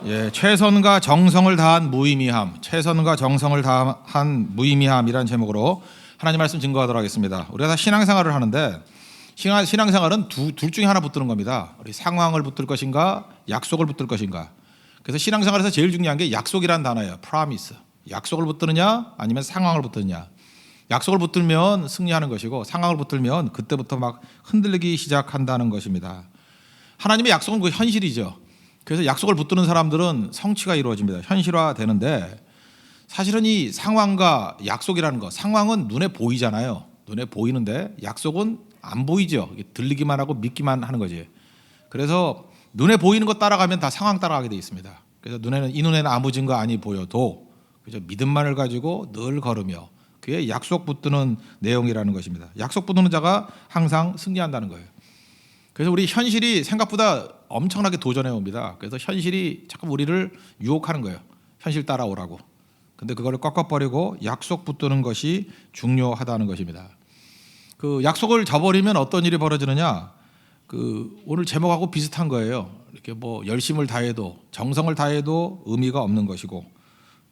예, 최선과 정성을 다한 무의미함, 최선과 정성을 다한 무의미함이라는 제목으로 하나님 말씀 증거하도록 하겠습니다. 우리가 다 신앙생활을 하는데 신앙생활은 둘 중에 하나 붙드는 겁니다. 우리 상황을 붙들 것인가, 약속을 붙들 것인가. 그래서 신앙생활에서 제일 중요한 게 약속이라는 단어예요. promise. 약속을 붙드느냐, 아니면 상황을 붙드느냐. 약속을 붙들면 승리하는 것이고 상황을 붙들면 그때부터 막 흔들리기 시작한다는 것입니다. 하나님의 약속은 그 현실이죠. 그래서 약속을 붙드는 사람들은 성취가 이루어집니다. 현실화되는데 사실은 이 상황과 약속이라는 거, 상황은 눈에 보이잖아요. 눈에 보이는데 약속은 안 보이죠. 들리기만 하고 믿기만 하는 거지. 그래서 눈에 보이는 것 따라가면 다 상황 따라가게 돼 있습니다. 그래서 이 눈에는 아무 증거 아니 보여도 그죠? 믿음만을 가지고 늘 걸으며 그게 약속 붙드는 내용이라는 것입니다. 약속 붙드는 자가 항상 승리한다는 거예요. 그래서 우리 현실이 생각보다 엄청나게 도전해 옵니다. 그래서 현실이 자꾸 우리를 유혹하는 거예요. 현실 따라오라고. 근데 그거를 꺾어버리고 약속 붙드는 것이 중요하다는 것입니다. 그 약속을 저버리면 어떤 일이 벌어지느냐? 그 오늘 제목하고 비슷한 거예요. 이렇게 뭐 열심을 다해도 정성을 다해도 의미가 없는 것이고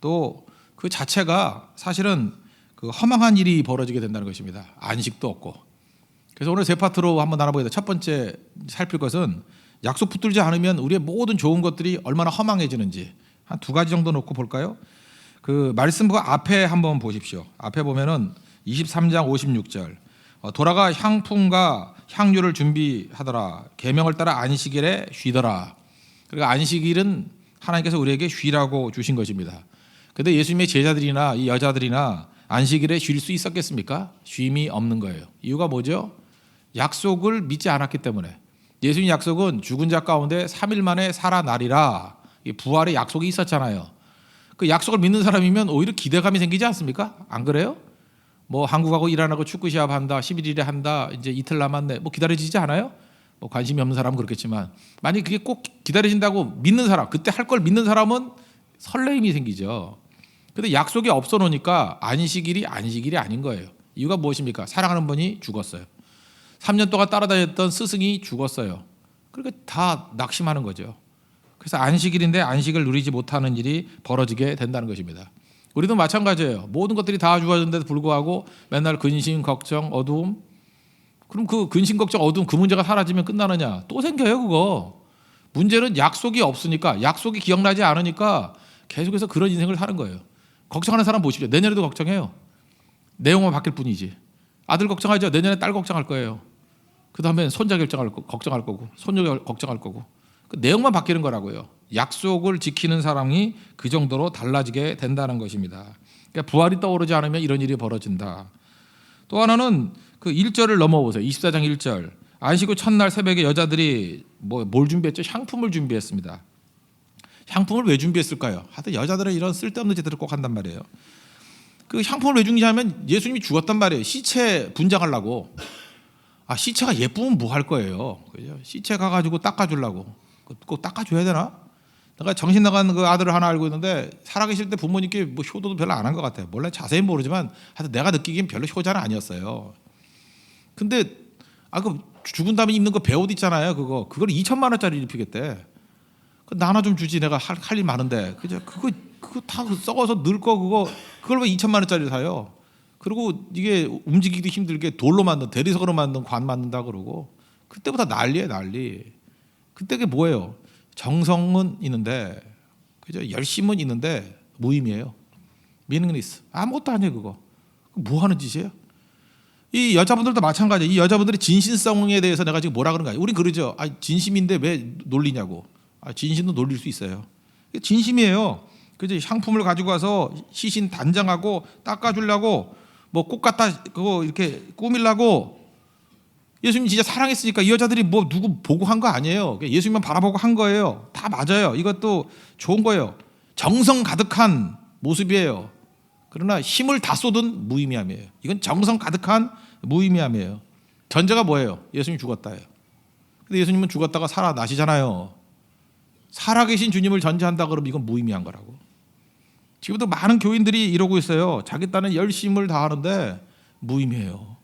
또 그 자체가 사실은 그 허망한 일이 벌어지게 된다는 것입니다. 안식도 없고. 그래서 오늘 세 파트로 한번 나눠보겠습니다. 첫 번째 살필 것은 약속 붙들지 않으면 우리의 모든 좋은 것들이 얼마나 허망해지는지 한 두 가지 정도 놓고 볼까요? 그 말씀과 앞에 한번 보십시오. 앞에 보면은 23장 56절 돌아가 향품과 향유를 준비하더라. 계명을 따라 안식일에 쉬더라. 그러니까 안식일은 하나님께서 우리에게 쉬라고 주신 것입니다. 그런데 예수님의 제자들이나 이 여자들이나 안식일에 쉴 수 있었겠습니까? 쉼이 없는 거예요. 이유가 뭐죠? 약속을 믿지 않았기 때문에. 예수님 약속은 죽은 자 가운데 3일 만에 살아나리라. 부활의 약속이 있었잖아요. 그 약속을 믿는 사람이면 오히려 기대감이 생기지 않습니까? 안 그래요? 뭐 한국하고 이란하고 축구 시합 한다, 11일에 한다, 이제 이틀 남았네. 뭐 기다려지지 않아요? 뭐 관심이 없는 사람은 그렇겠지만 만약 그게 꼭 기다려진다고 믿는 사람, 그때 할 걸 믿는 사람은 설레임이 생기죠. 근데 약속이 없어 놓으니까 안식일이 아닌 거예요. 이유가 무엇입니까? 사랑하는 분이 죽었어요. 3년 동안 따라다녔던 스승이 죽었어요. 그러니까 다 낙심하는 거죠. 그래서 안식일인데 안식을 누리지 못하는 일이 벌어지게 된다는 것입니다. 우리도 마찬가지예요. 모든 것들이 다 주어졌는데도 불구하고 맨날 근심, 걱정, 어두움. 그럼 그 근심, 걱정, 어두움 그 문제가 사라지면 끝나느냐? 또 생겨요 그거. 문제는 약속이 없으니까 약속이 기억나지 않으니까 계속해서 그런 인생을 사는 거예요. 걱정하는 사람 보십시오. 내년에도 걱정해요. 내용만 바뀔 뿐이지. 아들 걱정하죠. 내년에 딸 걱정할 거예요. 그 다음에 손자 걱정할 거고 손녀 걱정할 거고 그 내용만 바뀌는 거라고요. 약속을 지키는 사람이 그 정도로 달라지게 된다는 것입니다. 그러니까 부활이 떠오르지 않으면 이런 일이 벌어진다. 또 하나는 그 1절을 넘어보세요. 24장 1절. 안식 후 첫날 새벽에 여자들이 뭘 준비했죠? 향품을 준비했습니다. 향품을 왜 준비했을까요? 하여튼 여자들은 이런 쓸데없는 짓들을 꼭 한단 말이에요. 그 향품을 왜 준비하면 예수님이 죽었단 말이에요. 시체 분장하려고. 시체가 예쁘면 뭐 할 거예요. 그죠? 시체 가가지고 닦아주려고. 꼭 닦아줘야 되나? 내가 정신 나간 그 아들을 하나 알고 있는데 살아계실 때 부모님께 뭐 효도도 별로 안 한 것 같아요. 물론 자세히 모르지만 하여튼 내가 느끼기엔 별로 효자는 아니었어요. 근데 그 죽은 다음에 입는 거 배옷 있잖아요. 그걸 2천만 원짜리 입히겠대. 나나 좀 주지. 내가 할 일 많은데. 그죠? 그거 다 썩어서 늙고 그걸 왜 2천만 원짜리 사요? 그리고 이게 움직이기도 힘들게 돌로 만든 대리석으로 만든 관 만든다 그러고 그때부터 난리예요, 난리. 그때 그게 뭐예요? 정성은 있는데 그죠? 열심은 있는데 무의미해요. meaningless. 아무것도 아니에요, 그거. 뭐 하는 짓이에요? 이 여자분들도 마찬가지예요. 이 여자분들의 진실성에 대해서 내가 지금 뭐라 그런가? 우린 그러죠. 진심인데 왜 놀리냐고. 진심도 놀릴 수 있어요. 진심이에요. 그죠? 향품을 가지고 와서 시신 단장하고 닦아주려고 뭐 꽃 갖다 그거 이렇게 꾸밀라고 예수님 진짜 사랑했으니까 이 여자들이 뭐 누구 보고 한 거 아니에요. 예수님만 바라보고 한 거예요. 다 맞아요. 이것도 좋은 거예요. 정성 가득한 모습이에요. 그러나 힘을 다 쏟은 무의미함이에요. 이건 정성 가득한 무의미함이에요. 전제가 뭐예요? 예수님 죽었다예요. 근데 예수님은 죽었다가 살아나시잖아요. 살아계신 주님을 전제한다 그러면 이건 무의미한 거라고. 지금도 많은 교인들이 이러고 있어요. 자기 딴에 열심을 다하는데 무의미해요.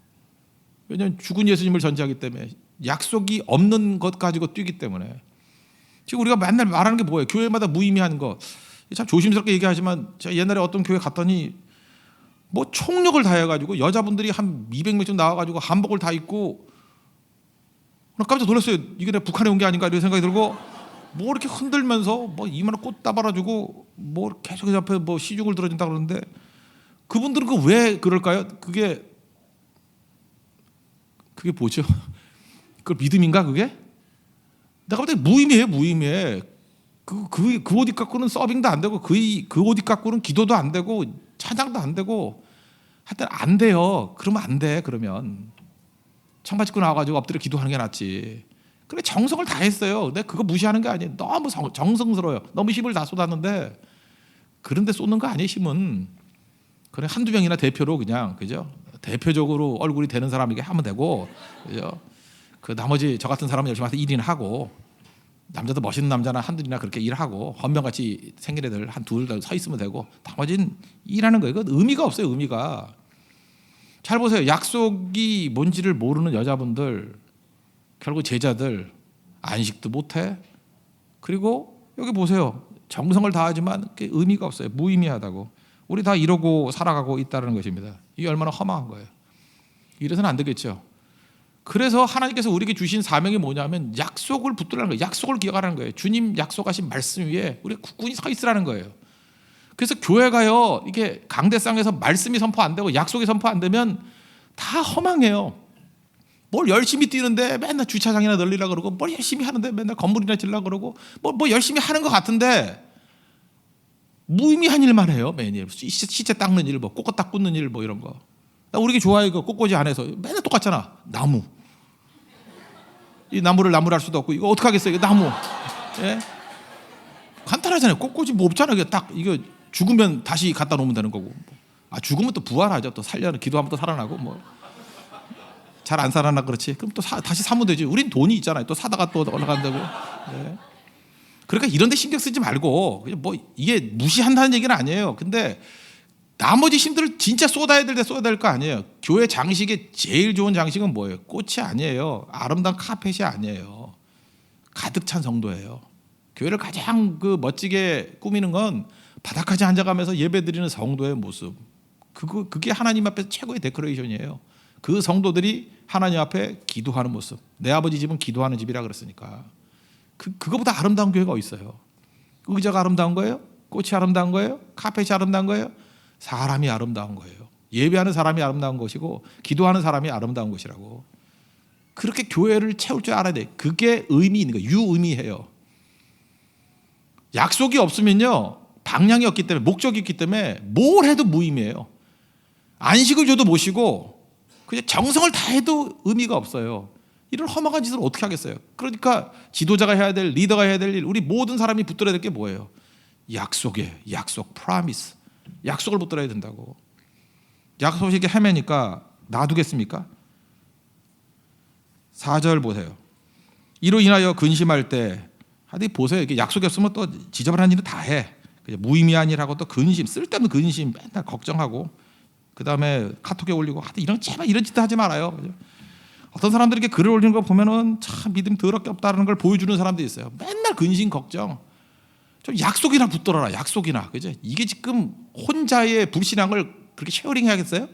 왜냐하면 죽은 예수님을 전제하기 때문에 약속이 없는 것 가지고 뛰기 때문에. 지금 우리가 맨날 말하는 게 뭐예요? 교회마다 무의미한 거. 참 조심스럽게 얘기하지만 제가 옛날에 어떤 교회 갔더니 뭐 총력을 다해가지고 여자분들이 한 200명쯤 나와가지고 한복을 다 입고 깜짝 놀랐어요. 이게 내가 북한에 온 게 아닌가 이런 생각이 들고 뭐 이렇게 흔들면서 뭐 이만한 꽃 따발아주고 뭐 계속 옆에 뭐 시중을 들어준다 그러는데 그분들은 그 왜 그럴까요? 그게 뭐죠? 그걸 믿음인가 그게? 내가 볼 때 무의미해 무의미해. 그 옷 입 갖고는 서빙도 안 되고 그 옷 입 갖고는 기도도 안 되고 찬양도 안 되고 하여튼 안 돼요. 그러면 안 돼. 그러면 청바지 입고 나와가지고 엎드려 기도하는 게 낫지. 그래 정성을 다 했어요. 근데 그거 무시하는 게 아니에요. 너무 정성스러워요. 너무 힘을 다 쏟았는데 그런데 쏟는 거 아니에요. 힘은 그래 한두 명이나 대표로 그냥 그죠? 대표적으로 얼굴이 되는 사람에게 하면 되고 그죠? 그 나머지 저 같은 사람은 열심히 해서 일이나 하고 남자도 멋있는 남자나 한둘이나 그렇게 일하고 헌병같이 생긴 애들 한 둘 서 있으면 되고 나머지는 일하는 거예요. 그건 의미가 없어요. 의미가. 잘 보세요. 약속이 뭔지를 모르는 여자분들 결국 제자들 안식도 못해. 그리고 여기 보세요. 정성을 다하지만 그게 의미가 없어요. 무의미하다고. 우리 다 이러고 살아가고 있다는 것입니다. 이게 얼마나 허망한 거예요. 이래서는 안 되겠죠. 그래서 하나님께서 우리에게 주신 사명이 뭐냐면 약속을 붙들라는 거예요. 약속을 기억하라는 거예요. 주님 약속하신 말씀 위에 우리 굳건히 서 있으라는 거예요. 그래서 교회가요 이게 강대상에서 말씀이 선포 안 되고 약속이 선포 안 되면 다 허망해요. 뭘 열심히 뛰는데 맨날 주차장이나 널리라 그러고 뭘 열심히 하는데 맨날 건물이나 질라 그러고 뭐 열심히 하는 것 같은데 무의미한 일만 해요. 매일 시체 닦는 일, 뭐 꽃꽃 딱 꽂는 일, 뭐 이런 거. 나 우리 게 좋아해. 그 꽃꽂이 안에서 맨날 똑같잖아. 나무. 이 나무를 나무랄 수도 없고 이거 어떻게 하겠어요? 이거 나무. 예? 간단하잖아요. 꽃꽂이 뭐 없잖아. 이거 죽으면 다시 갖다 놓으면 되는 거고. 아 죽으면 또 부활하죠. 또 살려는 기도하면 또 살아나고 뭐. 잘 안 살아나 그렇지. 그럼 또 다시 사면 되지. 우린 돈이 있잖아요. 또 사다가 또 올라간다고. 예? 그러니까 이런 데 신경 쓰지 말고 그냥 뭐 이게 무시한다는 얘기는 아니에요. 근데 나머지 힘들을 진짜 쏟아야 될 때 쏟아야 될 거 아니에요. 교회 장식의 제일 좋은 장식은 뭐예요? 꽃이 아니에요. 아름다운 카펫이 아니에요. 가득 찬 성도예요. 교회를 가장 그 멋지게 꾸미는 건 바닥까지 앉아가면서 예배드리는 성도의 모습. 그게 하나님 앞에서 최고의 데코레이션이에요. 그 성도들이 하나님 앞에 기도하는 모습. 내 아버지 집은 기도하는 집이라 그랬으니까. 그거보다 아름다운 교회가 어디 있어요? 의자가 아름다운 거예요? 꽃이 아름다운 거예요? 카펫이 아름다운 거예요? 사람이 아름다운 거예요. 예배하는 사람이 아름다운 것이고 기도하는 사람이 아름다운 것이라고. 그렇게 교회를 채울 줄 알아야 돼. 그게 의미 있는 거예요. 유의미해요. 약속이 없으면요 방향이 없기 때문에 목적이 있기 때문에 뭘 해도 무의미해요. 안식을 줘도 못 쉬고 그냥 정성을 다해도 의미가 없어요. 이런 허망한 짓을 어떻게 하겠어요? 그러니까 지도자가 해야 될, 리더가 해야 될 일, 우리 모든 사람이 붙들어야 될 게 뭐예요? 약속, 프라미스. 약속을 붙들어야 된다고. 약속이 이렇게 헤매니까 놔두겠습니까? 4절 보세요. 이로 인하여 근심할 때, 하여튼 보세요. 이게 약속이 없으면 또 지저분한 일은 다 해. 무의미한 일하고 또 근심, 쓸데없는 근심, 맨날 걱정하고, 그 다음에 카톡에 올리고, 하여튼 제발 이런 짓도 하지 말아요. 그죠? 어떤 사람들이 이렇게 글을 올리는 거 보면은 참 믿음 더럽게 없다는 걸 보여주는 사람도 있어요. 맨날 근심 걱정. 좀 약속이나 붙들어라. 약속이나. 그죠? 이게 지금 혼자의 불신앙을 그렇게 쉐어링해야겠어요?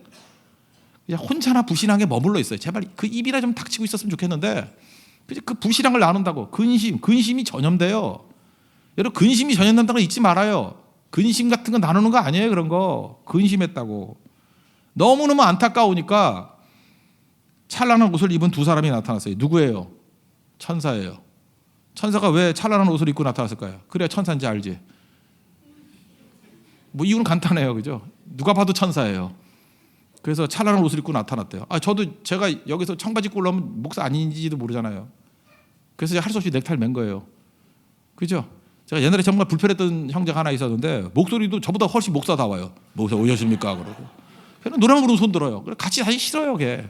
그냥 혼자나 불신앙에 머물러 있어요. 제발 그 입이나 좀 닥치고 있었으면 좋겠는데 그 불신앙을 나눈다고. 근심이 전염돼요. 여러분 근심이 전염된다는 거 잊지 말아요. 근심 같은 거 나누는 거 아니에요. 그런 거. 근심했다고. 너무너무 안타까우니까 찬란한 옷을 입은 두 사람이 나타났어요. 누구예요? 천사예요. 천사가 왜 찬란한 옷을 입고 나타났을까요? 그래야 천사인지 알지. 뭐 이유는 간단해요. 그죠? 누가 봐도 천사예요. 그래서 찬란한 옷을 입고 나타났대요. 제가 여기서 청바지 입고 올라오면 목사 아닌지도 모르잖아요. 그래서 할 수 없이 넥타이를 맨 거예요. 그죠? 제가 옛날에 정말 불편했던 형제가 하나 있었는데 목소리도 저보다 훨씬 목사다워요. 목사 오셨습니까? 그러고. 걔는 노래만 부르면 손 들어요. 그래 같이 다니기 싫어요. 걔.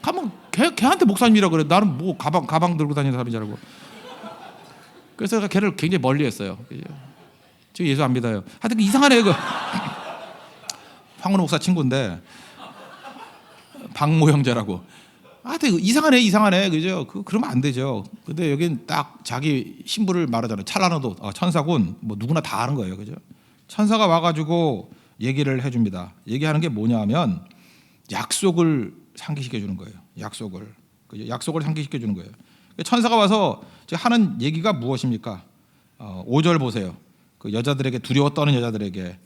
가면 걔한테 목사님이라고 그래. 나는 뭐 가방 들고 다니는 사람인 줄 알고. 그래서 제가 걔를 굉장히 멀리했어요. 지금 예수 안 믿어요. 하여튼 이상하네요. 황은호 목사 친구인데 박모 형제라고. 되게 이상하네, 그죠? 그러면 안 되죠. 근데 여긴 딱 자기 신부를 말하잖아요. 찰나도 천사군, 뭐 누구나 다 아는 거예요, 그죠? 천사가 와가지고 얘기를 해줍니다. 얘기하는 게 뭐냐면 약속을 상기시켜 주는 거예요. 약속을, 그죠? 약속을 상기시켜 주는 거예요. 천사가 와서 하는 얘기가 무엇입니까? 5절 보세요. 그 여자들에게, 두려워 떠는 여자들에게,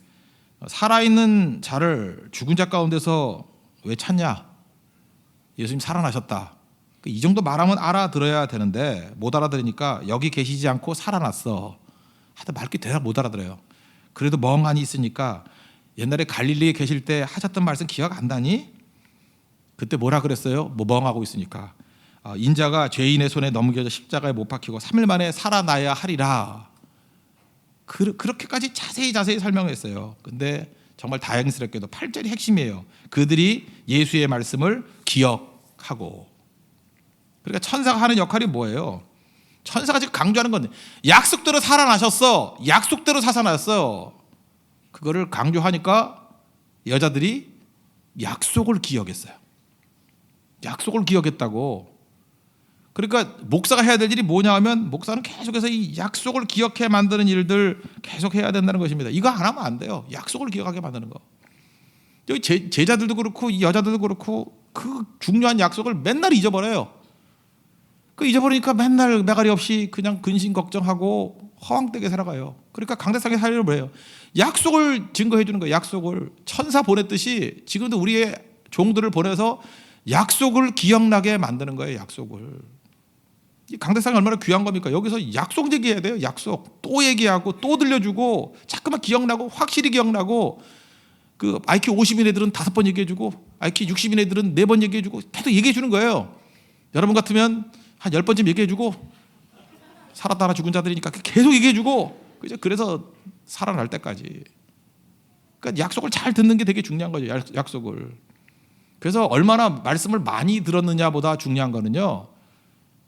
살아있는 자를 죽은 자 가운데서 왜 찾냐? 예수님 살아나셨다. 이 정도 말하면 알아들어야 되는데 못 알아들으니까 여기 계시지 않고 살아났어. 하여튼 말귀 대답 못 알아들어요. 그래도 멍하니 있으니까 옛날에 갈릴리에 계실 때 하셨던 말씀 기억 안 나니? 그때 뭐라 그랬어요? 뭐 멍하고 있으니까. 인자가 죄인의 손에 넘겨져 십자가에 못 박히고 3일 만에 살아나야 하리라. 그렇게까지 자세히 설명했어요. 근데 정말 다행스럽게도 8절이 핵심이에요. 그들이 예수의 말씀을 기억하고. 그러니까 천사가 하는 역할이 뭐예요? 천사가 지금 강조하는 건데 약속대로 살아나셨어. 약속대로 살아났어. 그거를 강조하니까 여자들이 약속을 기억했어요. 약속을 기억했다고. 그러니까 목사가 해야 될 일이 뭐냐 하면 목사는 계속해서 이 약속을 기억해 만드는 일들 계속 해야 된다는 것입니다. 이거 안 하면 안 돼요. 약속을 기억하게 만드는 거. 여기 제자들도 그렇고 이 여자들도 그렇고 그 중요한 약속을 맨날 잊어버려요. 그 잊어버리니까 맨날 매가리 없이 그냥 근심 걱정하고 허황되게 살아가요. 그러니까 강대상의 사례를 뭐예요? 약속을 증거해 주는 거예요. 약속을 천사 보냈듯이 지금도 우리의 종들을 보내서 약속을 기억나게 만드는 거예요. 약속을. 이 강대상이 얼마나 귀한 겁니까? 여기서 약속 얘기해야 돼요. 약속. 또 얘기하고 또 들려주고 자꾸만 기억나고 확실히 기억나고 그 IQ 50인 애들은 5번 얘기해주고 IQ 60인 애들은 4번 얘기해주고 계속 얘기해주는 거예요. 여러분 같으면 한 10번쯤 얘기해주고 살았다나 죽은 자들이니까 계속 얘기해주고 그죠? 그래서 살아날 때까지. 그러니까 약속을 잘 듣는 게 되게 중요한 거죠. 약속을. 그래서 얼마나 말씀을 많이 들었느냐보다 중요한 거는요.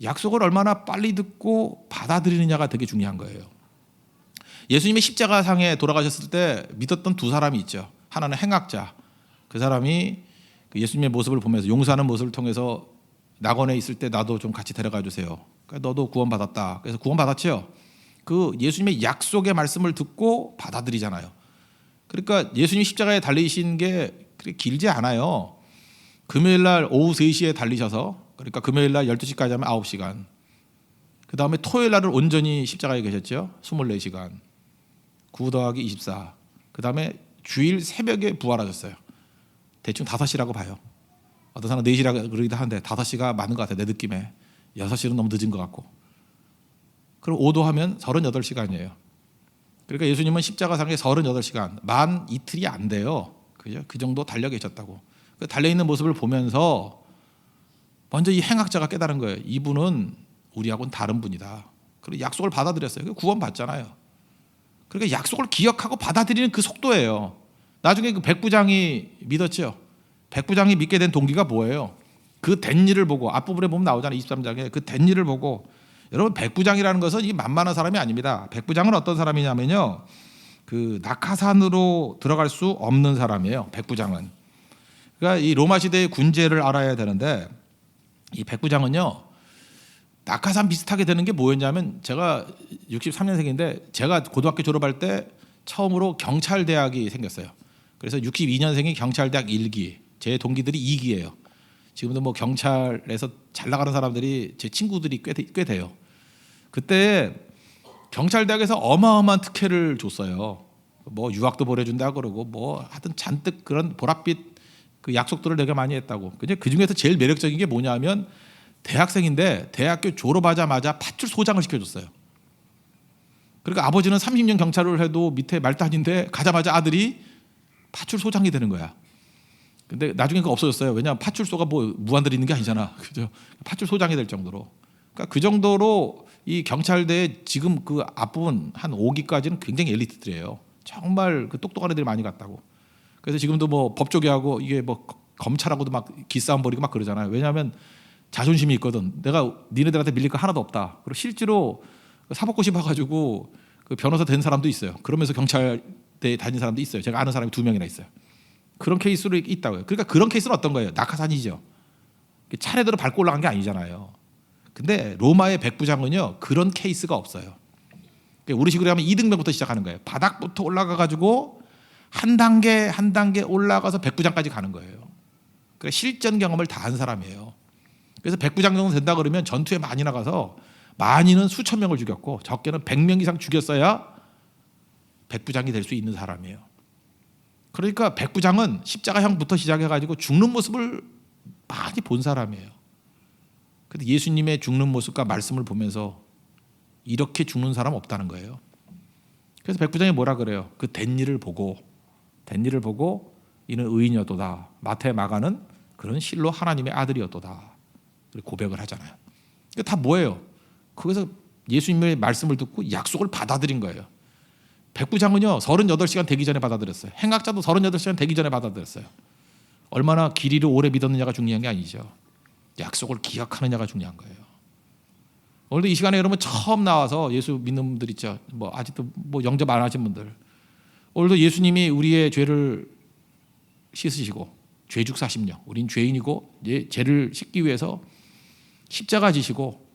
약속을 얼마나 빨리 듣고 받아들이느냐가 되게 중요한 거예요. 예수님이 십자가상에 돌아가셨을 때 믿었던 두 사람이 있죠. 하나는 행악자. 그 사람이 예수님의 모습을 보면서 용서하는 모습을 통해서 낙원에 있을 때 나도 좀 같이 데려가 주세요. 그러니까 너도 구원받았다. 그래서 구원받았죠. 그 예수님의 약속의 말씀을 듣고 받아들이잖아요. 그러니까 예수님 십자가에 달리신 게 그렇게 길지 않아요. 금요일 날 오후 3시에 달리셔서 그러니까 금요일 날 12시까지 하면 9시간. 그 다음에 토요일 날은 온전히 십자가에 계셨죠. 24시간. 9 더하기 24. 그 다음에 주일 새벽에 부활하셨어요. 대충 5시라고 봐요. 어떤 사람은 4시라고 그러기도 하는데 5시가 맞는 것 같아요. 내 느낌에. 6시는 너무 늦은 것 같고. 그럼 5도 하면 38시간이에요. 그러니까 예수님은 십자가상에 38시간, 만 이틀이 안 돼요. 그죠? 그 정도 달려 계셨다고. 달려있는 모습을 보면서 먼저 이 행악자가 깨달은 거예요. 이분은 우리하고는 다른 분이다. 그리고 약속을 받아들였어요. 구원 받잖아요. 그러니까 약속을 기억하고 받아들이는 그 속도예요. 나중에 그 백부장이 믿었죠. 백부장이 믿게 된 동기가 뭐예요? 그 된 일을 보고 앞부분에 보면 나오잖아요. 23장에 그 된 일을 보고. 여러분 백부장이라는 것은 이 만만한 사람이 아닙니다. 백부장은 어떤 사람이냐면요. 그 낙하산으로 들어갈 수 없는 사람이에요. 백부장은. 그러니까 이 로마 시대의 군제를 알아야 되는데 이 백부장은요. 낙하산 비슷하게 되는 게 뭐였냐면 제가 63년생인데 제가 고등학교 졸업할 때 처음으로 경찰대학이 생겼어요. 그래서 62년생이 경찰대학 1기, 제 동기들이 2기예요. 지금도 뭐 경찰에서 잘 나가는 사람들이 제 친구들이 꽤 돼요. 그때 경찰대학에서 어마어마한 특혜를 줬어요. 뭐 유학도 보내준다 그러고 뭐 하여튼 잔뜩 그런 보랏빛 그 약속들을 되게 많이 했다고. 근데 그 중에서 제일 매력적인 게 뭐냐면 대학생인데 대학교 졸업하자마자 파출 소장을 시켜줬어요. 그러니까 아버지는 30년 경찰을 해도 밑에 말단인데 가자마자 아들이 파출 소장이 되는 거야. 근데 나중에 그거 없어졌어요. 왜냐하면 파출소가 뭐 무한대로 있는 게 아니잖아. 그죠? 파출 소장이 될 정도로. 그러니까 그 정도로 이 경찰대에 지금 그 앞부분 한 5기까지는 굉장히 엘리트들이에요. 정말 그 똑똑한 애들이 많이 갔다고. 그래서 지금도 뭐 법조계하고 이게 뭐 검찰하고도 막 기싸움 벌이고 막 그러잖아요. 왜냐하면 자존심이 있거든. 내가 니네들한테 밀릴 거 하나도 없다. 그리고 실제로 사법고 씹어가지고 그 변호사 된 사람도 있어요. 그러면서 경찰대에 다닌 사람도 있어요. 제가 아는 사람이 2명이나 있어요. 그런 케이스로 있다고요. 그러니까 그런 케이스는 어떤 거예요? 낙하산이죠. 차례대로 밟고 올라간 게 아니잖아요. 근데 로마의 백부장은요 그런 케이스가 없어요. 우리식으로 하면 이등병부터 시작하는 거예요. 바닥부터 올라가 가지고 한 단계 한 단계 올라가서 백부장까지 가는 거예요. 그러니까 실전 경험을 다 한 사람이에요. 그래서 백부장 정도 된다 그러면 전투에 많이 나가서 많이는 수천 명을 죽였고 적게는 100명 이상 죽였어야 백부장이 될 수 있는 사람이에요. 그러니까 백부장은 십자가형부터 시작해가지고 죽는 모습을 많이 본 사람이에요. 근데 예수님의 죽는 모습과 말씀을 보면서 이렇게 죽는 사람 없다는 거예요. 그래서 백부장이 뭐라 그래요? 그 된 일을 보고 이는 의인이었도다. 마태 마가는 그런 실로 하나님의 아들이었도다. 고백을 하잖아요. 다 뭐예요? 거기서 예수님의 말씀을 듣고 약속을 받아들인 거예요. 백부장은요 38시간 되기 전에 받아들였어요. 행악자도 38시간 되기 전에 받아들였어요. 얼마나 길이를 오래 믿었느냐가 중요한 게 아니죠. 약속을 기억하느냐가 중요한 거예요. 오늘도 이 시간에 여러분 처음 나와서 예수 믿는 분들 있죠. 뭐 아직도 뭐 영접 안 하신 분들. 오늘도 예수님이 우리의 죄를 씻으시고 죄죽 사심령. 우린 죄인이고 죄를 씻기 위해서 십자가 지시고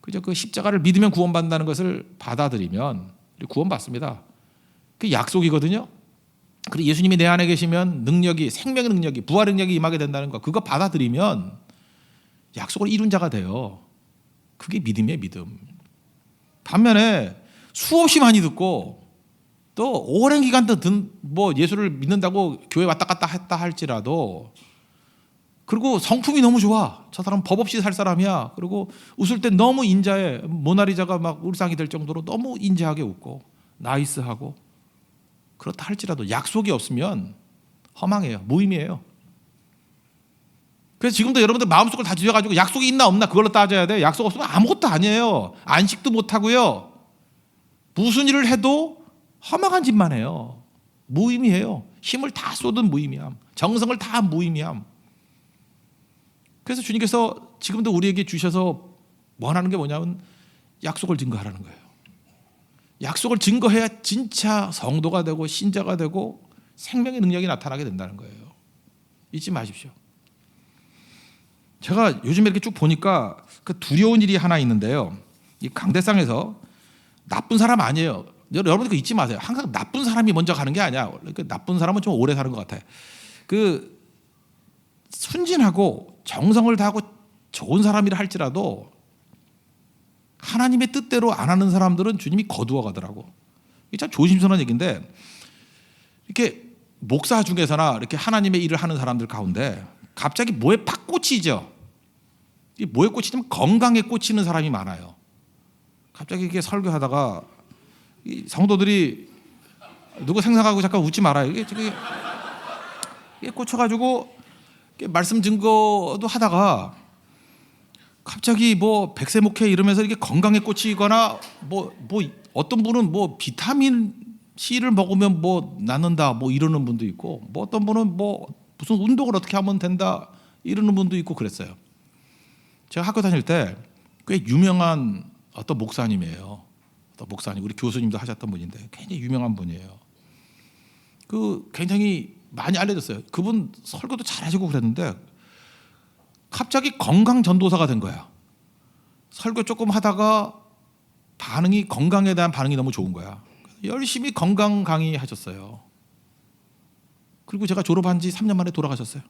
그저 그 십자가를 믿으면 구원받는다는 것을 받아들이면 구원받습니다. 그 약속이거든요. 그리고 예수님이 내 안에 계시면 능력이 생명의 능력이 부활의 능력이 임하게 된다는 거 그거 받아들이면 약속을 이룬 자가 돼요. 그게 믿음이에요. 믿음. 반면에 수없이 많이 듣고 또 오랜 기간 동안 뭐 예수를 믿는다고 교회 왔다 갔다 했다 할지라도 그리고 성품이 너무 좋아. 저 사람 법 없이 살 사람이야. 그리고 웃을 때 너무 인자해. 모나리자가 막 울상이 될 정도로 너무 인자하게 웃고 나이스하고 그렇다 할지라도 약속이 없으면 허망해요. 무의미해요. 그래서 지금도 여러분들 마음속을 다 뒤져가지고 약속이 있나 없나 그걸로 따져야 돼. 약속 없으면 아무것도 아니에요. 안식도 못하고요. 무슨 일을 해도 허망한 짓만 해요. 무의미해요. 힘을 다 쏟은 무의미함. 정성을 다 한 무의미함. 그래서 주님께서 지금도 우리에게 주셔서 원하는 게 뭐냐면 약속을 증거하라는 거예요. 약속을 증거해야 진짜 성도가 되고 신자가 되고 생명의 능력이 나타나게 된다는 거예요. 잊지 마십시오. 제가 요즘에 이렇게 쭉 보니까 그 두려운 일이 하나 있는데요. 이 강대상에서 나쁜 사람 아니에요. 여러분 그거 잊지 마세요. 항상 나쁜 사람이 먼저 가는 게 아니야. 그 나쁜 사람은 좀 오래 사는 것 같아. 그 순진하고 정성을 다하고 좋은 사람이라 할지라도 하나님의 뜻대로 안 하는 사람들은 주님이 거두어 가더라고. 이게 참 조심스러운 얘기인데 이렇게 목사 중에서나 이렇게 하나님의 일을 하는 사람들 가운데 갑자기 뭐에 팍 꽂히죠. 이 뭐에 꽂히냐면 건강에 꽂히는 사람이 많아요. 갑자기 이렇게 설교하다가 이 성도들이 누구 생각하고 잠깐 웃지 말아요. 이게 꽂혀가지고 말씀 증거도 하다가 갑자기 뭐 백세 목회 이러면서 이렇게 건강에 꽂히거나 뭐 어떤 분은 뭐 비타민 C를 먹으면 뭐 낫는다 뭐 이러는 분도 있고 뭐 어떤 분은 뭐 무슨 운동을 어떻게 하면 된다 이러는 분도 있고 그랬어요. 제가 학교 다닐 때 꽤 유명한 어떤 목사님이에요. 어떤 목사님 우리 교수님도 하셨던 분인데 굉장히 유명한 분이에요. 그 굉장히 많이 알려졌어요. 그분 설교도 잘하시고 그랬는데 갑자기 건강 전도사가 된 거야. 설교 조금 하다가 반응이 건강에 대한 반응이 너무 좋은 거야. 열심히 건강 강의 하셨어요. 그리고 제가 졸업한 지 3년 만에 돌아가셨어요.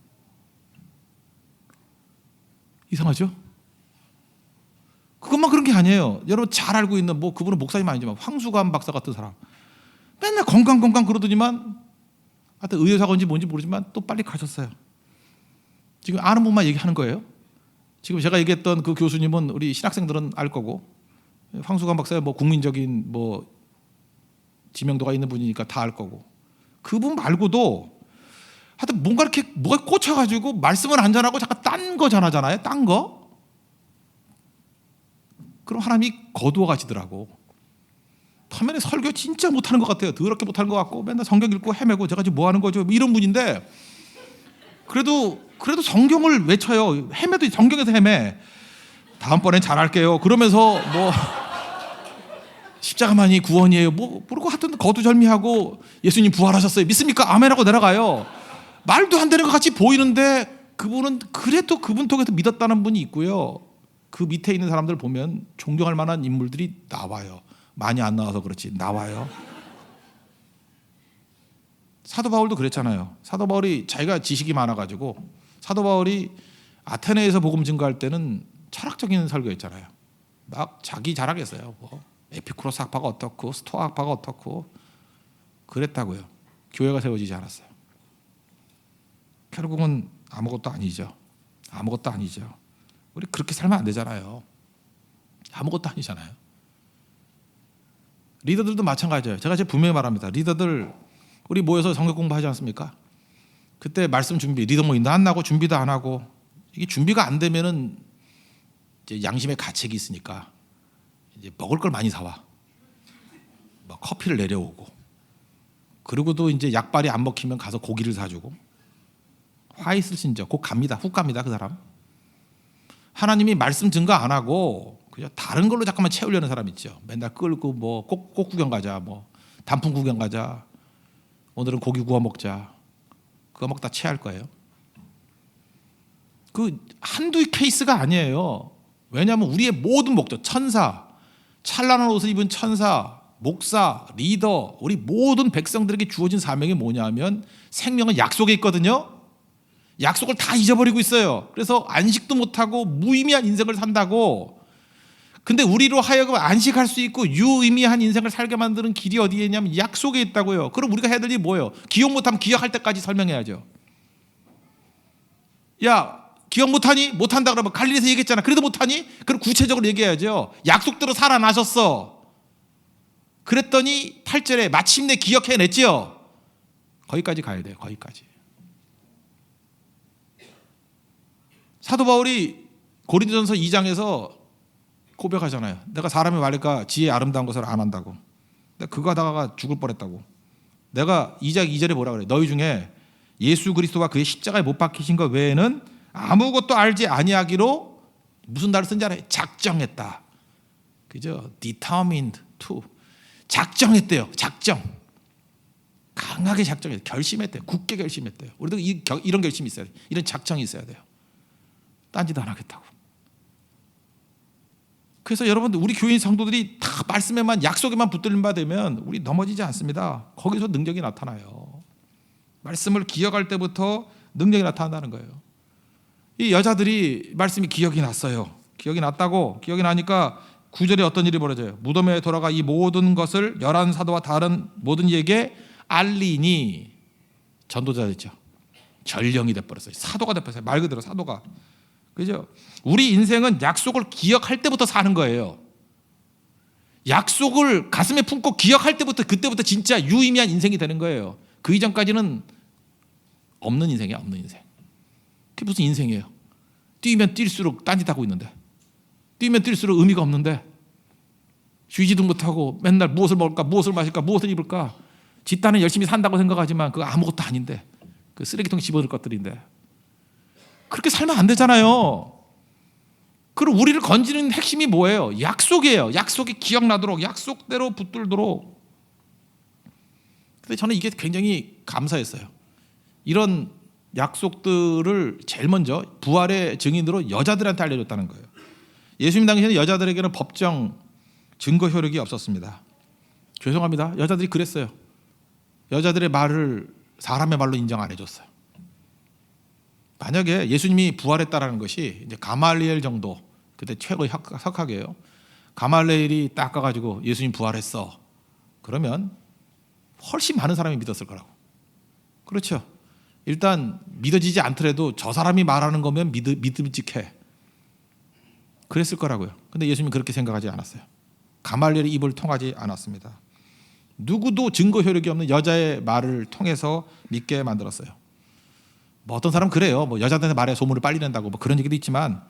이상하죠? 그것만 그런 게 아니에요. 여러분 잘 알고 있는 뭐 그분은 목사님 아니지만 황수관 박사 같은 사람 맨날 건강 그러더니만 하여튼 의료사고인지 뭔지 모르지만 또 빨리 가셨어요. 지금 아는 분만 얘기하는 거예요. 지금 제가 얘기했던 그 교수님은 우리 신학생들은 알 거고 황수관 박사의 뭐 국민적인 뭐 지명도가 있는 분이니까 다 알 거고 그분 말고도 하여튼 뭔가 이렇게 뭐가 꽂혀가지고 말씀을 안 전하고 잠깐 딴 거 전하잖아요. 딴 거. 그럼 하나님이 거두어 가시더라고. 화면에 설교 진짜 못하는 것 같아요. 더럽게 못하는 것 같고 맨날 성경 읽고 헤매고 제가 지금 뭐 하는 거죠? 이런 분인데 그래도 성경을 외쳐요. 헤매도 성경에서 헤매. 다음번엔 잘할게요. 그러면서 뭐 십자가만이 구원이에요. 뭐 그러고 하여튼 거두절미하고 예수님 부활하셨어요. 믿습니까? 아멘하고 내려가요. 말도 안 되는 것 같이 보이는데 그분은 그래도 그분 통해서 믿었다는 분이 있고요. 그 밑에 있는 사람들 보면 존경할 만한 인물들이 나와요. 많이 안 나와서 그렇지 나와요. 사도 바울도 그랬잖아요. 사도 바울이 자기가 지식이 많아가지고 사도 바울이 아테네에서 복음 증거할 때는 철학적인 설교했잖아요. 막 자기 자랑했어요. 뭐 에피쿠로스 학파가 어떻고 스토아 학파가 어떻고 그랬다고요. 교회가 세워지지 않았어요. 결국은 아무것도 아니죠. 아무것도 아니죠. 우리 그렇게 살면 안 되잖아요. 아무것도 아니잖아요. 리더들도 마찬가지예요. 제가 분명히 말합니다. 리더들 우리 모여서 성경 공부하지 않습니까? 그때 말씀 준비, 리더 모임도 안 나고 준비도 안 하고 이게 준비가 안 되면은 이제 양심의 가책이 있으니까 이제 먹을 걸 많이 사와. 뭐 커피를 내려오고 그리고도 이제 약발이 안 먹히면 가서 고기를 사주고 화 있을 심정 곧 갑니다. 훅 갑니다. 그 사람. 하나님이 말씀 증거 안 하고 그냥 다른 걸로 잠깐만 채우려는 사람 있죠. 맨날 끌고 뭐 꽃 구경 가자, 뭐 단풍 구경 가자. 오늘은 고기 구워 먹자. 그거 먹다 체할 거예요. 그 한두 케이스가 아니에요. 왜냐하면 우리의 모든 목적, 천사, 찬란한 옷을 입은 천사, 목사, 리더, 우리 모든 백성들에게 주어진 사명이 뭐냐면 생명은 약속에 있거든요. 약속을 다 잊어버리고 있어요. 그래서 안식도 못하고 무의미한 인생을 산다고. 근데 우리로 하여금 안식할 수 있고 유의미한 인생을 살게 만드는 길이 어디에 있냐면 약속에 있다고요. 그럼 우리가 해야 될 일이 뭐예요? 기억 못하면 기억할 때까지 설명해야죠. 야, 기억 못하니? 못한다 그러면 갈릴리에서 얘기했잖아. 그래도 못하니? 그럼 구체적으로 얘기해야죠. 약속대로 살아나셨어. 그랬더니 8절에 마침내 기억해냈지요. 거기까지 가야 돼요. 거기까지. 사도 바울이 고린도전서 2장에서 고백하잖아요. 내가 사람이 말할까 지혜의 아름다운 것을 안 한다고. 내가 그거 하다가 죽을 뻔했다고. 내가 2장 2절에 뭐라 그래? 너희 중에 예수 그리스도가 그의 십자가에 못 박히신 것 외에는 아무것도 알지 아니하기로 무슨 단어를 쓴지 알아요? 작정했다. 그죠? determined to. 작정했대요. 작정. 강하게 작정했대요. 결심했대요. 굳게 결심했대요. 우리도 이런 결심이 있어야 돼요. 이런 작정이 있어야 돼요. 딴짓 안 하겠다고. 그래서 여러분들 우리 교인 성도들이 다 말씀에만 약속에만 붙들린 바 되면 우리 넘어지지 않습니다. 거기서 능력이 나타나요. 말씀을 기억할 때부터 능력이 나타난다는 거예요. 이 여자들이 말씀이 기억이 났어요. 기억이 났다고. 기억이 나니까 9절에 어떤 일이 벌어져요. 무덤에 돌아가 이 모든 것을 11 사도와 다른 모든 이에게 알리니 전도자 됐죠. 전령이 돼버렸어요. 사도가 돼버렸어요. 말 그대로 사도가. 그죠? 우리 인생은 약속을 기억할 때부터 사는 거예요. 약속을 가슴에 품고 기억할 때부터 그때부터 진짜 유의미한 인생이 되는 거예요. 그 이전까지는 없는 인생이야. 없는 인생. 그게 무슨 인생이에요? 뛰면 뛸수록 딴짓하고 있는데, 뛰면 뛸수록 의미가 없는데, 쉬지도 못하고 맨날 무엇을 먹을까, 무엇을 마실까, 무엇을 입을까, 집단은 열심히 산다고 생각하지만 그거 아무것도 아닌데, 그 쓰레기통에 집어넣을 것들인데 그렇게 살면 안 되잖아요. 그리고 우리를 건지는 핵심이 뭐예요? 약속이에요. 약속이 기억나도록, 약속대로 붙들도록. 근데 저는 이게 굉장히 감사했어요. 이런 약속들을 제일 먼저 부활의 증인으로 여자들한테 알려줬다는 거예요. 예수님 당시에는 여자들에게는 법정 증거 효력이 없었습니다. 죄송합니다. 여자들이 그랬어요. 여자들의 말을 사람의 말로 인정 안 해줬어요. 만약에 예수님이 부활했다라는 것이 이제 가말리엘 정도, 그때 최고의 석학이에요. 가말리엘이 딱 가가지고 예수님 부활했어. 그러면 훨씬 많은 사람이 믿었을 거라고. 그렇죠. 일단 믿어지지 않더라도 저 사람이 말하는 거면 믿음직해. 그랬을 거라고요. 근데 예수님은 그렇게 생각하지 않았어요. 가말리엘의 입을 통하지 않았습니다. 누구도 증거 효력이 없는 여자의 말을 통해서 믿게 만들었어요. 뭐 어떤 사람은 그래요. 뭐 여자들의 말에 소문을 빨리 낸다고 뭐 그런 얘기도 있지만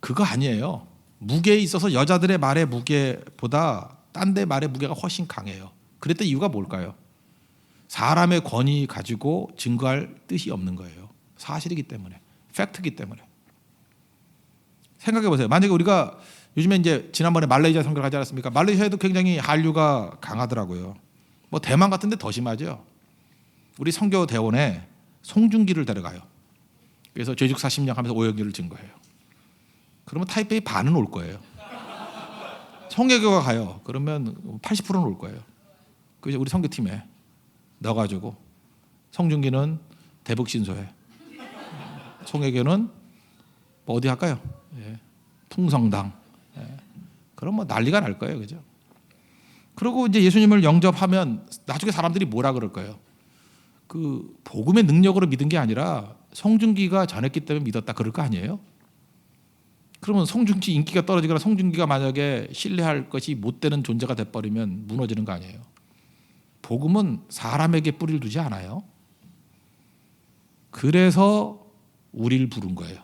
그거 아니에요. 무게에 있어서 여자들의 말의 무게보다 딴 데 말의 무게가 훨씬 강해요. 그랬던 이유가 뭘까요? 사람의 권위 가지고 증거할 뜻이 없는 거예요. 사실이기 때문에, 팩트이기 때문에. 생각해 보세요. 만약에 우리가 요즘에 이제 지난번에 말레이시아 선교를 가지 않았습니까? 말레이시아에도 굉장히 한류가 강하더라고요. 뭐 대만 같은 데 더 심하죠. 우리 선교 대원에 송중기를 데려가요. 그래서 죄죽 40년 하면서 오역률을 증거해요. 그러면 타이페이 반은 올 거예요. 송혜교가 가요. 그러면 80%는 올 거예요. 그래서 우리 선교팀에 넣어가지고 성준기는 대북신소회, 송혜교는 뭐 어디 할까요? 예. 풍성당. 예. 그럼 뭐 난리가 날 거예요, 그죠? 그리고 이제 예수님을 영접하면 나중에 사람들이 뭐라 그럴 거예요? 그 복음의 능력으로 믿은 게 아니라 송중기가 전했기 때문에 믿었다 그럴 거 아니에요? 그러면 송중기 인기가 떨어지거나 송중기가 만약에 신뢰할 것이 못 되는 존재가 돼버리면 무너지는 거 아니에요? 복음은 사람에게 뿌리를 두지 않아요. 그래서 우리를 부른 거예요.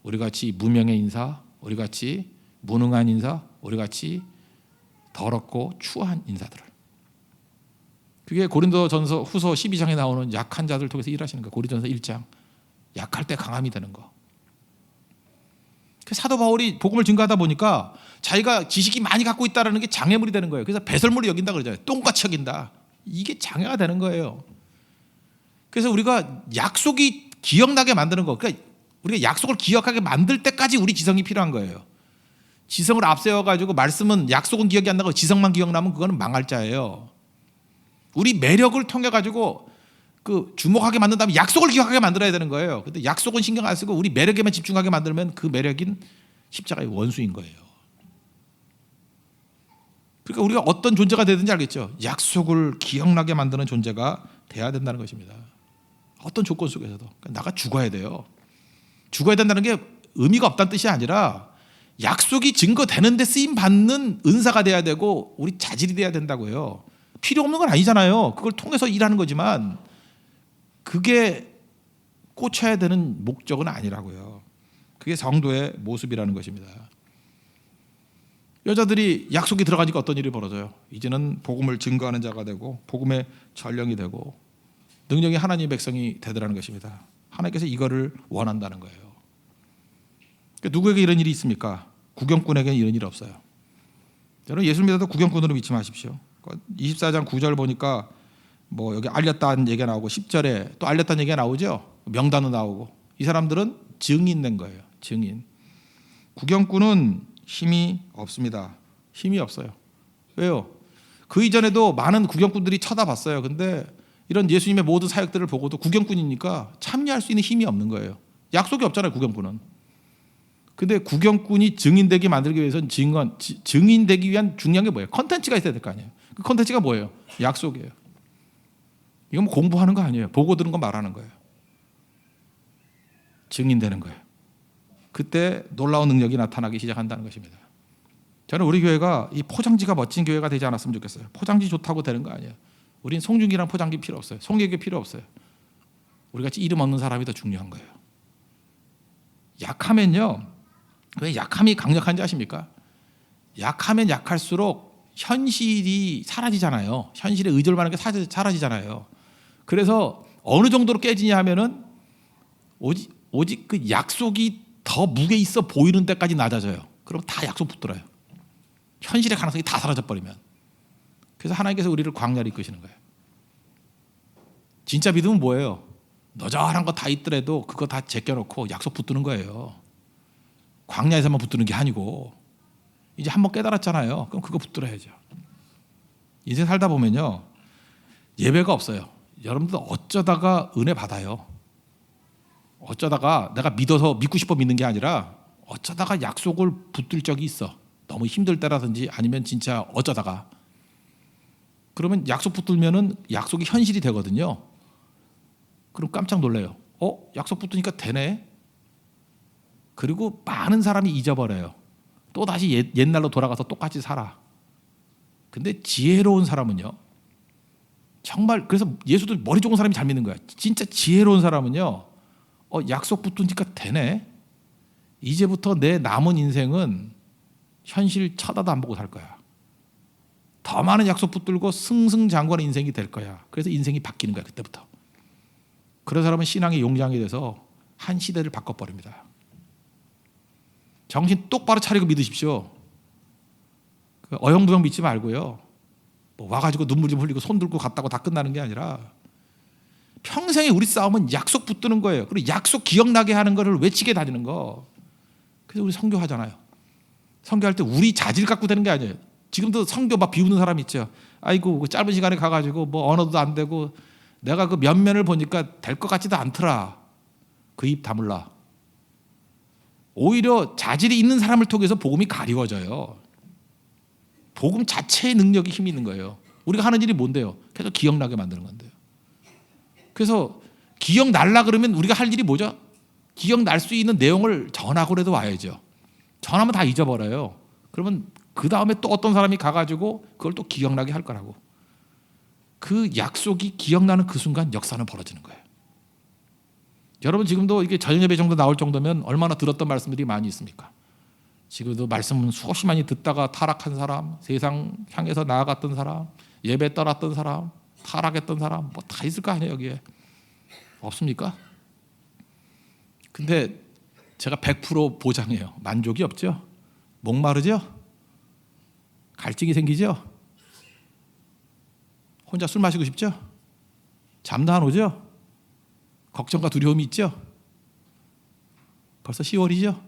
우리같이 무명의 인사, 우리같이 무능한 인사, 우리같이 더럽고 추한 인사들을. 그게 고린도전서 후서 12장에 나오는 약한 자들 통해서 일하시는 거예요. 고린도전서 1장. 약할 때 강함이 되는 거. 사도 바울이 복음을 증거하다 보니까 자기가 지식이 많이 갖고 있다는 게 장애물이 되는 거예요. 그래서 배설물을 여긴다 그러잖아요. 똥같이 여긴다. 이게 장애가 되는 거예요. 그래서 우리가 약속이 기억나게 만드는 거. 그러니까 우리가 약속을 기억하게 만들 때까지 우리 지성이 필요한 거예요. 지성을 앞세워가지고 말씀은 약속은 기억이 안 나고 지성만 기억나면 그거는 망할 자예요. 우리 매력을 통해 가지고 그 주목하게 만든 다음에 약속을 기억하게 만들어야 되는 거예요. 근데 약속은 신경 안 쓰고 우리 매력에만 집중하게 만들면 그 매력인 십자가의 원수인 거예요. 그러니까 우리가 어떤 존재가 되든지 알겠죠. 약속을 기억나게 만드는 존재가 돼야 된다는 것입니다. 어떤 조건 속에서도. 그러니까 나가 죽어야 돼요. 죽어야 된다는 게 의미가 없다는 뜻이 아니라 약속이 증거되는데 쓰임 받는 은사가 돼야 되고 우리 자질이 돼야 된다고요. 필요 없는 건 아니잖아요. 그걸 통해서 일하는 거지만 그게 꽂혀야 되는 목적은 아니라고요. 그게 성도의 모습이라는 것입니다. 여자들이 약속이 들어가니까 어떤 일이 벌어져요? 이제는 복음을 증거하는 자가 되고 복음의 전령이 되고 능력이 하나님의 백성이 되더라는 것입니다. 하나님께서 이거를 원한다는 거예요. 그러니까 누구에게 이런 일이 있습니까? 구경꾼에게는 이런 일이 없어요. 여러분 예수 믿어도 구경꾼으로 믿지 마십시오. 24장 9절 보니까 뭐 여기 알렸다는 얘기가 나오고 10절에 또 알렸다는 얘기가 나오죠. 명단도 나오고 이 사람들은 증인된 거예요. 증인. 구경꾼은 힘이 없습니다. 힘이 없어요. 왜요? 그 이전에도 많은 구경꾼들이 쳐다봤어요. 근데 이런 예수님의 모든 사역들을 보고도 구경꾼이니까 참여할 수 있는 힘이 없는 거예요. 약속이 없잖아요. 구경꾼은. 근데 구경꾼이 증인되게 만들기 위해서는 증인되기 위한 중요한 게 뭐예요? 컨텐츠가 있어야 될 거 아니에요. 그 컨텐츠가 뭐예요? 약속이에요. 이건 뭐 공부하는 거 아니에요. 보고 들은 거 말하는 거예요. 증인되는 거예요. 그때 놀라운 능력이 나타나기 시작한다는 것입니다. 저는 우리 교회가 이 포장지가 멋진 교회가 되지 않았으면 좋겠어요. 포장지 좋다고 되는 거 아니에요. 우린 송중기랑 포장지 필요 없어요. 송혜교 필요 없어요. 우리같이 이름 없는 사람이 더 중요한 거예요. 약하면요. 왜 약함이 강력한지 아십니까? 약하면 약할수록 현실이 사라지잖아요. 현실에 의존을 하는 게 사라지잖아요. 그래서 어느 정도로 깨지냐 하면은 오직 그 약속이 더 무게 있어 보이는 데까지 낮아져요. 그럼 다 약속 붙들어요. 현실의 가능성이 다 사라져 버리면. 그래서 하나님께서 우리를 광야로 이끄시는 거예요. 진짜 믿음은 뭐예요? 너저한 거 다 있더라도 그거 다 제껴놓고 약속 붙드는 거예요. 광야에서만 붙드는 게 아니고 이제 한번 깨달았잖아요. 그럼 그거 붙들어야죠. 인생 살다 보면요. 예배가 없어요. 여러분들 어쩌다가 은혜 받아요. 어쩌다가 내가 믿고 싶어 믿는 게 아니라 어쩌다가 약속을 붙들 적이 있어. 너무 힘들 때라든지 아니면 진짜 어쩌다가. 그러면 약속 붙들면은 약속이 현실이 되거든요. 그럼 깜짝 놀래요. 약속 붙으니까 되네. 그리고 많은 사람이 잊어버려요. 또 다시 옛날로 돌아가서 똑같이 살아. 근데 지혜로운 사람은요. 정말 그래서 예수도 머리 좋은 사람이 잘 믿는 거야. 진짜 지혜로운 사람은요. 약속 붙으니까 되네. 이제부터 내 남은 인생은 현실 쳐다도 안 보고 살 거야. 더 많은 약속 붙들고 승승장구하는 인생이 될 거야. 그래서 인생이 바뀌는 거야. 그때부터. 그런 사람은 신앙의 용장이 돼서 한 시대를 바꿔버립니다. 정신 똑바로 차리고 믿으십시오. 어영부영 믿지 말고요. 뭐 와가지고 눈물 좀 흘리고 손 들고 갔다고 다 끝나는 게 아니라 평생에 우리 싸움은 약속 붙드는 거예요. 그리고 약속 기억나게 하는 거를 외치게 다니는 거. 그래서 우리 선교하잖아요. 선교할 때 우리 자질 갖고 되는 게 아니에요. 지금도 선교 막 비우는 사람 있죠. 아이고 그 짧은 시간에 가가지고 뭐 언어도 안 되고 내가 그 면면을 보니까 될 것 같지도 않더라. 그 입 다물라. 오히려 자질이 있는 사람을 통해서 복음이 가리워져요. 복음 자체의 능력이 힘이 있는 거예요. 우리가 하는 일이 뭔데요? 계속 기억나게 만드는 건데요. 그래서 기억날라 그러면 우리가 할 일이 뭐죠? 기억날 수 있는 내용을 전하고라도 와야죠. 전하면 다 잊어버려요. 그러면 그 다음에 또 어떤 사람이 가가지고 그걸 또 기억나게 할 거라고. 그 약속이 기억나는 그 순간 역사는 벌어지는 거예요. 여러분 지금도 이게 저녁예배 정도 나올 정도면 얼마나 들었던 말씀들이 많이 있습니까? 지금도 말씀은 수없이 많이 듣다가 타락한 사람, 세상 향해서 나아갔던 사람, 예배 떠났던 사람, 타락했던 사람 뭐 다 있을 거 아니에요 여기에. 없습니까? 근데 제가 100% 보장해요. 만족이 없죠? 목마르죠? 갈증이 생기죠? 혼자 술 마시고 싶죠? 잠도 안 오죠? 걱정과 두려움이 있죠? 벌써 10월이죠?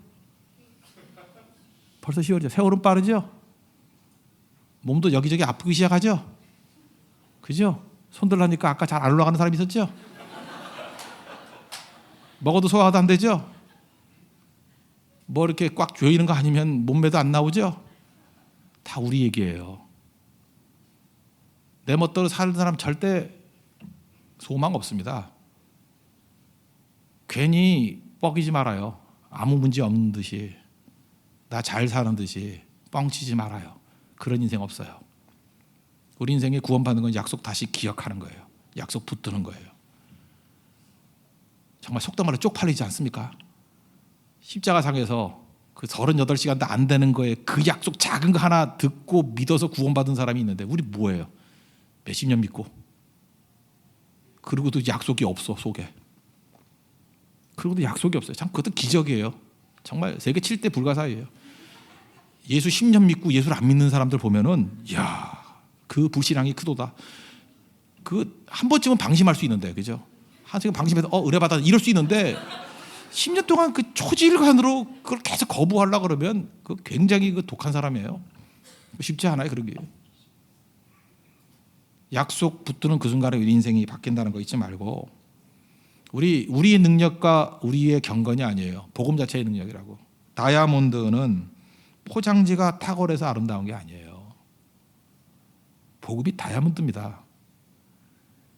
벌써 10월이죠. 세월은 빠르죠? 몸도 여기저기 아프기 시작하죠? 그죠? 손들라니까 아까 잘 안 올라가는 사람이 있었죠? 먹어도 소화도 안 되죠? 뭐 이렇게 꽉 조이는 거 아니면 몸매도 안 나오죠? 다 우리 얘기예요. 내 멋대로 사는 사람 절대 소망 없습니다. 괜히 뻐기지 말아요. 아무 문제 없는 듯이, 나 잘 사는 듯이 뻥치지 말아요. 그런 인생 없어요. 우리 인생에 구원받는 건 약속 다시 기억하는 거예요. 약속 붙드는 거예요. 정말 속된 말로 쪽팔리지 않습니까? 십자가상에서 그 38시간도 안 되는 거에 그 약속 작은 거 하나 듣고 믿어서 구원받은 사람이 있는데 우리 뭐예요? 몇십 년 믿고 그리고도 약속이 없어 속에. 그리고도 약속이 없어요. 참 그것도 기적이에요. 정말 세계 7대 불가사의예요. 예수 10년 믿고 예수를 안 믿는 사람들 보면은 야, 그 불신앙이 크도다. 그 한 번쯤은 방심할 수 있는데, 그죠? 한 번쯤 방심해서 은혜 받아 이럴 수 있는데 10년 동안 그 초질관으로 그걸 계속 거부하려고 그러면 그 굉장히 그 독한 사람이에요. 쉽지 않아요 그런 게. 약속 붙드는 그 순간에 우리 인생이 바뀐다는 거 잊지 말고, 우리의 능력과 우리의 경건이 아니에요. 복음 자체의 능력이라고. 다이아몬드는 포장지가 탁월해서 아름다운 게 아니에요. 복음이 다이아몬드입니다.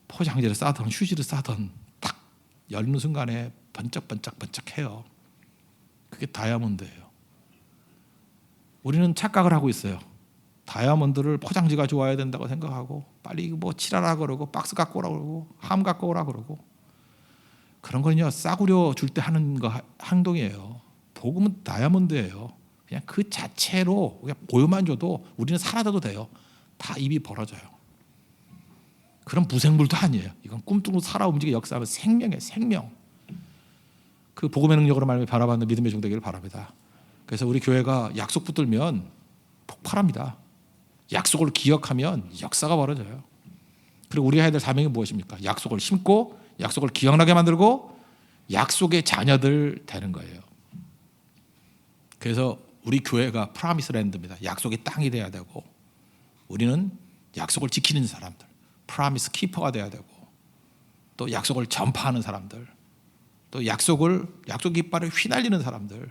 포장지를 싸던 휴지를 싸던 딱 열는 순간에 번쩍번쩍번쩍해요. 그게 다이아몬드예요. 우리는 착각을 하고 있어요. 다이아몬드를 포장지가 좋아야 된다고 생각하고 빨리 뭐 칠하라 그러고 박스 갖고 오라 그러고 함 갖고 오라 그러고, 그런 거는요 싸구려 줄 때 하는 거 행동이에요. 복음은 다이아몬드예요. 그냥 그 자체로 그냥 보여만 줘도 우리는 사라져도 돼요. 다 입이 벌어져요. 그런 무생물도 아니에요. 이건 꿈뚱으로 살아 움직여 역사하면 생명이에요. 생명. 그 복음의 능력으로 말미암아 바라받는 믿음의 종 되기를 바랍니다. 그래서 우리 교회가 약속 붙들면 폭발합니다. 약속을 기억하면 역사가 벌어져요. 그리고 우리가 해야 될 사명이 무엇입니까? 약속을 심고 약속을 기억나게 만들고 약속의 자녀들 되는 거예요. 그래서 우리 교회가 프라미스 랜드입니다. 약속의 땅이 돼야 되고, 우리는 약속을 지키는 사람들, 프라미스 키퍼가 돼야 되고, 또 약속을 전파하는 사람들, 또 약속 깃발을 휘날리는 사람들,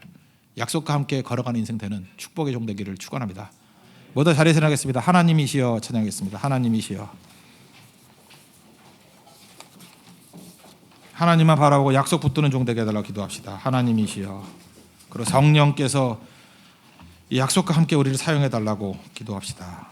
약속과 함께 걸어가는 인생 되는 축복의 종 되기를 축원합니다. 모두 자리에서 하겠습니다. 하나님이시여 찬양하겠습니다. 하나님이시여. 하나님만 바라보고 약속 붙드는 종 되게 해달라고 기도합시다. 하나님이시여. 그리고 성령께서 이 약속과 함께 우리를 사용해 달라고 기도합시다.